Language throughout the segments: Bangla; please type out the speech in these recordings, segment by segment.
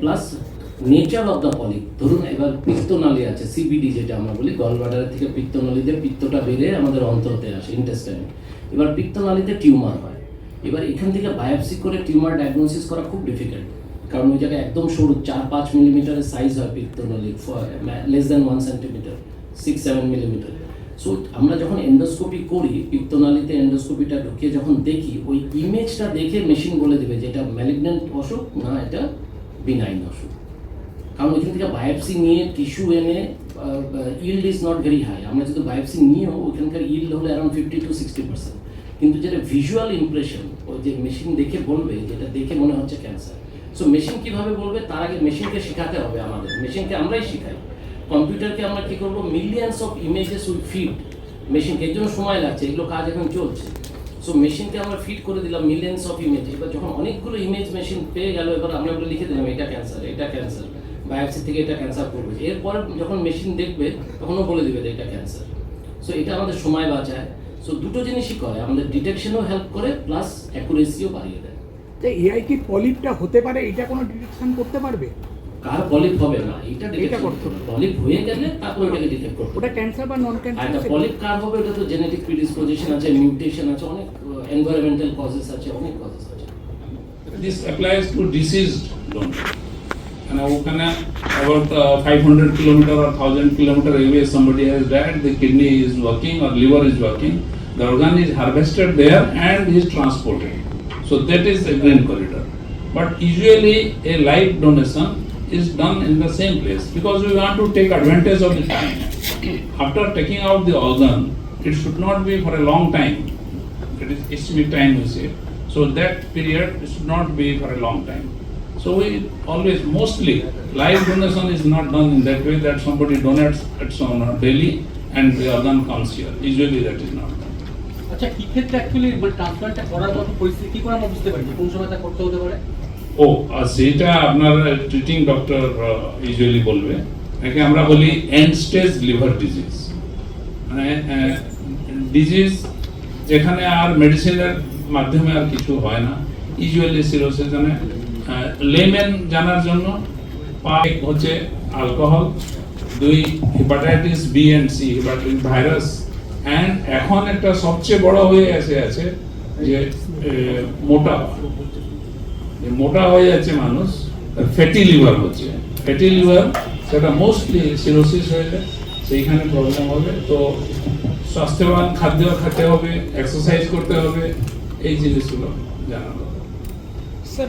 Plus nature of the polyp. ধরুন এবার পিত্তনালী আছে, সিবিডি যেটা আমরা বলি, গলব্লাডারের থেকে পিত্তনালীতে পিত্তটা বেড়ে আমাদের অন্তরতে আসে, ইন্টেস্টাইনে। এবার পিত্তনালীতে টিউমার হয়। এবার এখান থেকে বায়োপসি করে টিউমার ডায়াগনোসিস করা খুব ডিফিকাল্ট, কারণ ওই জায়গায় একদম সরু 4-5 মিলিমিটারের সাইজ হয় পিত্তনালী, less than 1 centimetre, 6-7 millimetre. So আমরা যখন এন্ডোস্কোপি করি, পিত্তনালীতে এন্ডোস্কোপিটা ঢুকিয়ে যখন দেখি, ওই ইমেজটা দেখে মেশিন বলে দেবে যে এটা ম্যালিগন্যান্ট অসুখ না এটা বিনাইন অসুখ। কারণ ওইখান থেকে বায়োপসি নিয়ে টিস্যু এনে yield is not very high. আমরা যদি বায়োপসি নিয়েও ওইখানকার ইল্ড হলে অ্যারাউন্ড 50-60%, কিন্তু যেটা ভিজুয়াল ইমপ্রেশন, ওই যে মেশিন দেখে বলবে যেটা দেখে মনে হচ্ছে ক্যান্সার। সো মেশিন কীভাবে বলবে, তার আগে মেশিনকে শেখাতে হবে আমাদের। মেশিনকে আমরাই শেখাই, কম্পিউটারকে আমরা কী করবো, millions of images will feed মেশিনকে। এর জন্য সময় লাগছে, এগুলো কাজ এখন চলছে। সো মেশিনকে আমরা ফিড করে দিলাম মিলিয়ন্স অফ ইমেজ। এবার যখন অনেকগুলো ইমেজ মেশিন পেয়ে গেল, এবার আমরা ওগুলো লিখে দিলাম এটা ক্যান্সার, এটা ক্যান্সার, বায়োপসি থেকে এটা ক্যান্সার করবে। এরপরে যখন মেশিন দেখবে তখনও বলে দেবে যে এটা ক্যান্সার। সো এটা আমাদের সময় বাঁচায়। সো দুটো জিনিসই করে, আমাদের ডিটেকশনও হেল্প করে, প্লাস অ্যাকুরেসিও বাড়িয়ে দেয়। যে এআই কি পলিপটা হতে পারে, এটা কোনো ডিটেকশন করতে পারবে? কার পলিপ হবে না এটা ডিটেক্ট করতে হবে। পলিপ হয়ে গেলে তারপর এটাকে ডিটেক্ট করতে হবে। ওটা ক্যান্সার বা নন ক্যান্সার? এটা পলিপ কার হবে, এটা তো জেনেটিক প্রিডিসপোজিশন আছে, মিউটেশন আছে, অনেক এনভায়রনমেন্টাল কজেস আছে, অনেক কজেস আছে। This applies to deceased donor. And ওখানে about 500 kilometer or 1000 kilometer away somebody has died, the kidney is working or liver is working, the organ is harvested there and is transported. So that is a green corridor. But usually a live donation is done in the same place because we want to take advantage of the time. After taking out the organ, it should not be for a long time. It is ischemic time we say. So that period should not be for a long time. So we always, mostly, live donation is not done in that way that somebody donates at some daily and the organ comes here. Usually that is not done. আচ্ছা, কি ক্ষেত্রে অ্যাকচুয়ালি মানে ট্রান্সপ্লান্টটা করার মতো পরিস্থিতি কি করে আমরা বুঝতে পারি কোন সময় তা করতে হতে পারে? সেটা আপনার ট্রিটিং ডক্টর ইউজুয়ালি বলবে। একে আমরা বলি এন্ড স্টেজ লিভার ডিজিজ, মানে ডিজিজ যেখানে আর মেডিসিনের মাধ্যমে আর কিছু হয় না, ইউজুয়ালি সিরোসিস। মানে লেমেন জানার জন্য হচ্ছে alcohol, 2 hepatitis B and C, hepatitis virus, and এখন একটা সবচেয়ে বড় হয়ে আছে যে মোটা হয়ে যাচ্ছে মানুষ, ফ্যাটি লিভার হচ্ছে। ফ্যাটি লিভার সেটা মোস্টলি সিরোসিস হয়ে যায়, সেইখানে প্রবলেম হবে। তো স্বাস্থ্যবান খাদ্য খেতে হবে, এক্সারসাইজ করতে হবে, এই জিনিসগুলো জানানো। Sir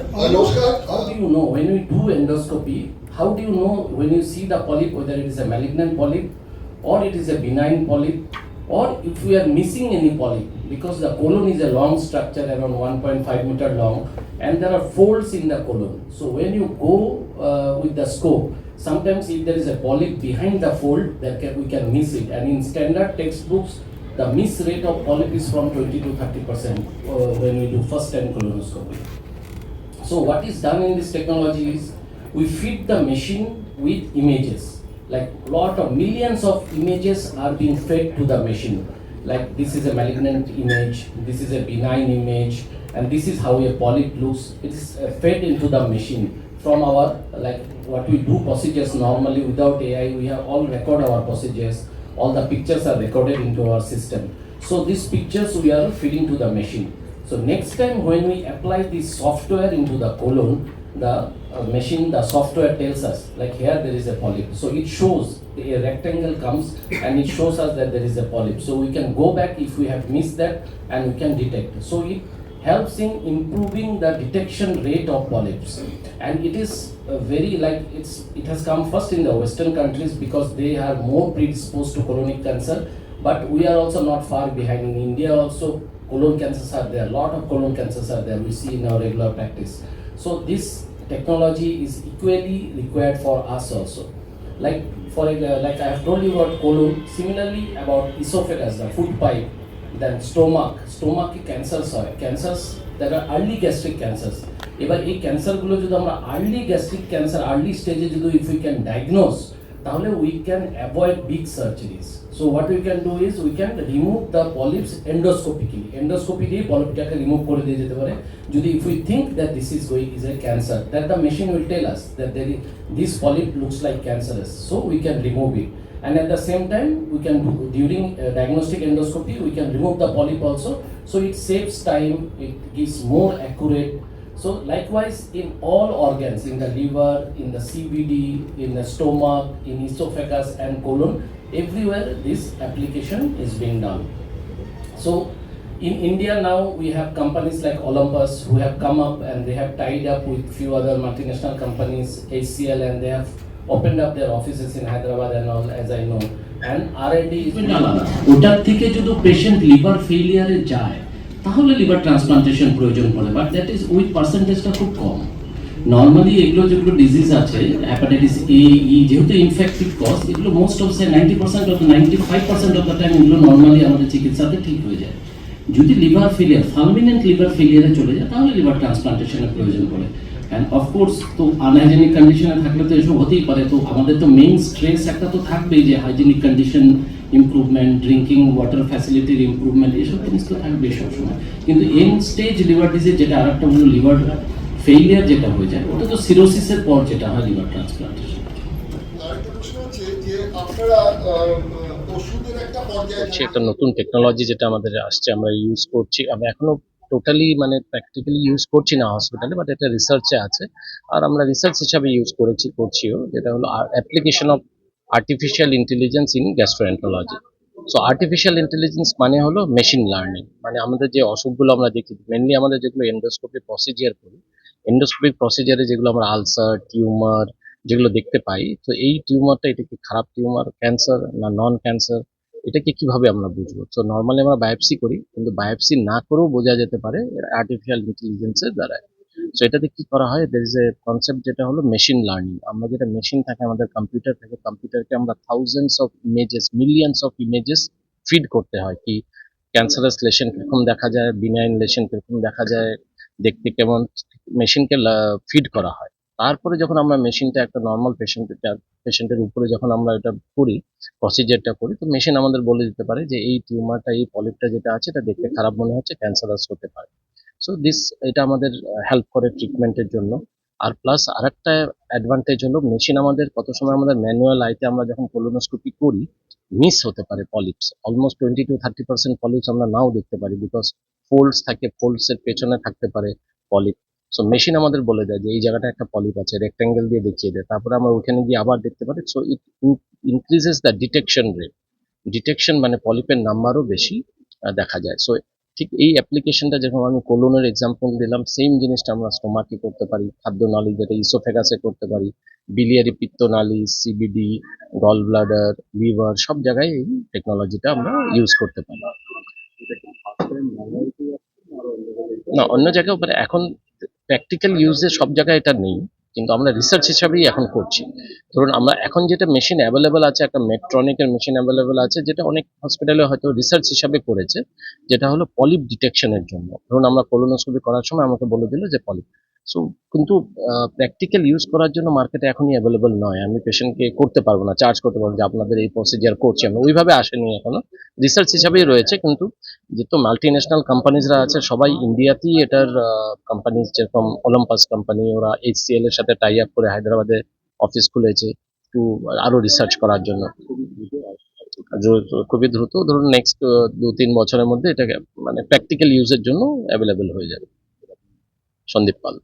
How do you know when you do endoscopy, how do you know when you see the polyp whether it is a malignant polyp or it is a benign polyp, or if we are missing any polyp, because the colon is a long structure around 1.5 meter long and there are folds in the colon. So when you go with the scope, sometimes if there is a polyp behind the fold, we can miss it, and in standard textbooks the miss rate of polyp is from 20-30% when we do first time colonoscopy. So what is done in this technology is we feed the machine with images, like lot of millions of images are being fed to the machine. Like this is a malignant image, this is a benign image, and this is how a polyp looks. It is fed into the machine from our, like what we do procedures normally without AI, we have all record our procedures, all the pictures are recorded into our system. So these pictures we are feeding to the machine. So next time when we apply this software into the colon, the machine, the software tells us, like here there is a polyp. So it shows, a rectangle comes and it shows us that there is a polyp. So we can go back if we have missed that and we can detect. So it helps in improving the detection rate of polyps. And it is very like, it has come first in the Western countries because they are more predisposed to colonic cancer. But we are also not far behind. In India also, colon cancers are there, a lot of colon cancers are there, we see in our regular practice. So this technology is equally required for us also. Like like I have told you about colon, similarly about esophagus, the food pipe, then stomach cancers হয়, cancers that are early gastric cancers. এবার এই ক্যান্সারগুলো যদি আমরা early gastric cancer, early stage যদি if we can diagnose, তাহলে we can avoid big surgeries. So what we can do is we can remove the polyps endoscopically. Endoscopy দিয়ে পলিপটাকে রিমুভ করে দিয়ে যেতে পারে। যদি if we think that this is a cancer, that the machine will tell us that this polyp looks like cancerous, so we can remove it. And at the same time, we can do during diagnostic endoscopy, we can remove the polyp also. So it saves time, it gives more accurate. So likewise in all organs, in the liver, in the CVD, in the stomach, in esophagus and colon, everywhere this application is being done. So in India now we have companies like Olympus who have come up and they have tied up with few other multinational companies, HCL, and they have opened up their offices in Hyderabad and all, as I know. And R&D is আলাদা। ওটার থেকে যদি পেশেন্ট লিভার ফেলিয়ারে যায় তাহলে লিভার ট্রান্সপ্লান্টেশন প্রয়োজন পড়ে, বাট দ্যাট ইজ উইথ পার্সেন্টেজটা খুব কম। নর্মালি এগুলো যেগুলো ডিজিজ আছে হ্যাপাটাইটিস এ ই যেহেতু ইনফেক্টিভ কজ, এগুলো most of 90% of 95% of the time এগুলো নর্মালি আমাদের চিকিৎসাতে ঠিক হয়ে যায়। যদি লিভার ফেলিয়ার ফালমিনেন্ট লিভার ফেলিয়ারে চলে যায় তাহলে লিভার ট্রান্সপ্লান্টেশনের প্রয়োজন পড়ে। অ্যান্ড অফকোর্স তো আনহাইজেনিক কন্ডিশনে থাকলে তো এসব হতেই পারে। তো আমাদের তো মেইন স্ট্রেস একটা তো থাকবেই যে hygienic condition improvement, drinking water ফ্যাসিলিটির ইমপ্রুভমেন্ট, এসব জিনিস তো থাকবে সবসময়। কিন্তু এন্ড স্টেজ লিভার ডিজিজ যেটা আরেকটা হলো লিভার ফেইলিয়ার যেটা হয়ে যায়, ওটা তো সিরোসিসের পর যেটা হয় লিভার ট্রান্সপ্লান্টেশন। আরেকটা প্রশ্ন হচ্ছে যে আপনারা ওষুধের একটা পর্যায়ে হচ্ছে একটা নতুন টেকনোলজি যেটা আমাদের আসছে, আমরা ইউজ করছি। আমরা এখনো টোটালি মানে প্র্যাকটিক্যালি ইউজ করছি না হসপিটালে, বাট এটা রিসার্চে আছে আর আমরা রিসার্চ হিসাবে ইউজ করছিও, যেটা হলো application of artificial intelligence in gastroenterology. So artificial intelligence মানে হলো মেশিন লার্নিং। মানে আমাদের যে অসুখগুলো আমরা দেখি, মেনলি আমাদের যেগুলো এন্ডোস্কোপি প্রসিজিয়ার করি, এন্ডোস্কোপিক প্রসিজিয়ারে যেগুলো আমরা আলসার, টিউমার যেগুলো দেখতে পাই, তো এই টিউমারটা এটা কি খারাপ টিউমার, ক্যান্সার না নন ক্যান্সার, এটাকে কিভাবে আমরা বুঝবো? তো নর্মালি আমরা বায়োপসি করি, কিন্তু বায়োপসি না করেও বোঝা যেতে পারে আর্টিফিশিয়াল ইন্টেলিজেন্সের দ্বারা। সো এটাতে কি করা হয়, দের ইজ এ কনসেপ্ট যেটা হলো মেশিন লার্নিং। আমরা যেটা মেশিন থাকে, আমাদের কম্পিউটার থাকে, কম্পিউটারকে আমরা thousands of images, millions of images feed করতে হয়। কি ক্যান্সারাস লেশন কিরকম দেখা যায়, বিনাইন লেশন কিরকম দেখা যায়, দেখতে কেমন, মেশিনকে ফিড করা হয়। তারপরে যখন আমরা মেশিনটা একটা নর্মাল পেশেন্টের উপরে যখন আমরা এটা করি, প্রসিজারটা করি, তো মেশিন আমাদের বলে দিতে পারে যে এই টিউমারটা, এই পলিপটা যেটা আছে এটা দেখতে খারাপ মনে হচ্ছে, ক্যান্সারাস হতে পারে। সো এটা আমাদের হেল্প করে ট্রিটমেন্টের জন্য। আর প্লাস আরেকটা অ্যাডভান্টেজ হলো মেশিন আমাদের কত সময় আমাদের ম্যানুয়াল আইতে আমরা যখন কোলোনোস্কোপি করি মিস হতে পারে পলিপস, অলমোস্ট 20-30% পলিপস আমরা নাও দেখতে পারি, বিকজ ফোল্ডস থাকে, ফোল্ডসের পেছনে থাকতে পারে পলিপ। সো মেশিন আমাদের বলে দেয় যে এই জায়গাটা একটা পলিপ আছে, রেক্ট্যাঙ্গেল দিয়ে দেখিয়ে দেয়, তারপরে আমরা ওখানে গিয়ে আবার দেখতে পারি। So it increases the detection rate. Detection মানে পলিপের নাম্বারও বেশি দেখা যায়। সো ঠিক এই অ্যাপ্লিকেশনটা যেরকম আমি কোলনের এক্সাম্পল দিলাম, সেম জিনিসটা আমরা স্টোমাকে করতে পারি, খাদ্যনালী যেটা ইসোফেগাসে করতে পারি, বিলিয়ারি পিত্তনালী, সিবিডি, গল ব্লাডার, লিভার, সব জায়গায় এই টেকনোলজিটা আমরা ইউজ করতে পারি। না, অন্য জায়গায় মানে এখন প্র্যাকটিক্যাল ইউজে সব জায়গায় এটা নেই, কিন্তু আমরা রিসার্চ হিসাবেই এখন করছি। ধরুন আমরা এখন যেটা মেশিন অ্যাভেলেবেল আছে, একটা মেট্রনিকের মেশিন অ্যাভেলেবেল আছে, যেটা অনেক হসপিটালে হয়তো রিসার্চ হিসাবে করেছে, যেটা হলো পলিপ ডিটেকশনের জন্য। ধরুন আমরা কোলোনোস্কোপি করার সময় আমাকে বলে দিল যে পলিপ। সো কিন্তু প্র্যাকটিক্যাল ইউজ করার জন্য মার্কেটে এখনই অ্যাভেলেবেল নয়। আমি পেশেন্টকে করতে পারবো না, চার্জ করতে পারবো যে আপনাদের এই প্রসিজার করছি আমরা, ওইভাবে আসেনি এখনো, রিসার্চ হিসাবেই রয়েছে। কিন্তু যেহেতু মাল্টিন্যাশনাল কোম্পানিজরা আছে সবাই ইন্ডিয়াতেই এটার কোম্পানি, যেরকম অলিম্পাস কোম্পানি, ওরা HCL এর সাথে টাই আপ করে হায়দ্রাবাদে অফিস খুলেছে একটু আরো রিসার্চ করার জন্য। খুবই দ্রুত, ধরুন নেক্সট 2-3 বছরের মধ্যে এটা মানে প্র্যাকটিক্যাল ইউজের জন্য অ্যাভেলেবেল হয়ে যাবে। সন্দীপ পাল।